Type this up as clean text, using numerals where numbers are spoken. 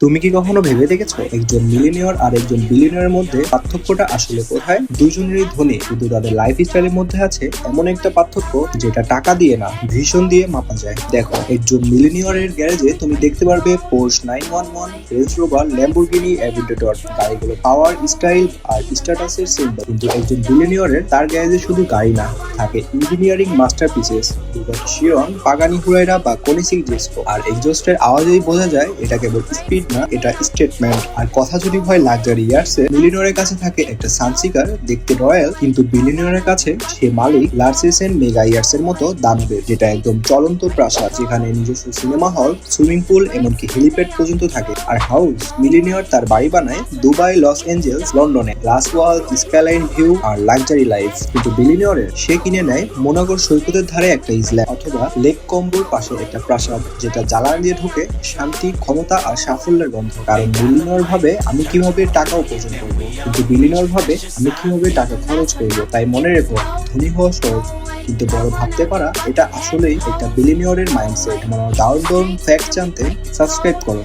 তুমি কি কখনো ভেবে দেখেছো একজন মিলিনিয়র আর একজন বিলিয়নিয়রের মধ্যে পার্থক্যটা আসলে কোথায়? দুজনেরই ধনী, কিন্তু তাদের লাইফ স্টাইলের মধ্যে আছে এমন একটা পার্থক্য যেটা টাকা দিয়ে না, ভিশন দিয়ে মাপা যায়। দেখো, একজন মিলিনিয়রের গ্যারেজে তুমি দেখতে পারবে পোর্শ 911, রেঞ্জ রোভার, ল্যাম্বরগিনি অ্যাভিয়েটর, গাড়িগুলো পাওয়ার, স্টাইল আর স্ট্যাটাসের সিম্বল। কিন্তু একজন বিলিয়নিয়রের তার গ্যারেজে শুধু গাড়ি না, থাকে ইঞ্জিনিয়ারিং মাস্টারপিসেস, বুগাটি শিরন, পাগানি হুরাইরা বা কোনিসিক জেস্কো। আর এক্সজস্টের আওয়াজেই বোঝা যায় এটা কেবল স্পিড না, এটা স্টেটমেন্ট। আর কথা যদি হয় লাক্সারি ইয়ার্সে, মিলিনিয়রের কাছে থাকে একটা সানসিকার, দেখতে রয়্যাল, কিন্তু বিলিনিয়রের কাছে সে মালিক লার্সেসেন মেগা ইয়ার্সের মতো দানবের, যেটা একদম চলন্ত প্রাসাদ, যেখানে নিজস্ব সিনেমা হল, সুইমিং পুল, এমনকি হেলিপ্যাড পর্যন্ত থাকে। আর হাউস মিলিনিয়র তার বাড়ি বানায় দুবাই, লস এঞ্জেলস, লন্ডনে, গ্লাস ওয়াল, স্কাইলাইন ভিউ আর লাক্সারি লাইফ। কিন্তু বিলিনিয়রের সে কিনে নেয় মোনাকোর সৈকতের ধারে একটা ইসল্যান্ড, অথবা লেক কম্বোর পাশে একটা প্রাসাদ, যেটা জ্বালানি দিয়ে ঢুকে শান্তি, ক্ষমতা আর সাফল্যের গন্ধ। কারণ বিলিনিয়র ভাবে আমি কিভাবে টাকা উপার্জন করবো, কিন্তু বিলিনিয়র ভাবে আমি কিভাবে টাকা খরচ করবো। তাই মনে রেখো, ধনী হওয়া সহজ, কিন্তু বড় ভাবতে পারা এটা আসলেই একটা বিলিনিয়রের মাইন্ডসেট। দারুণ দারুণ ফ্যাক্ট জানতে সাবস্ক্রাইব করো।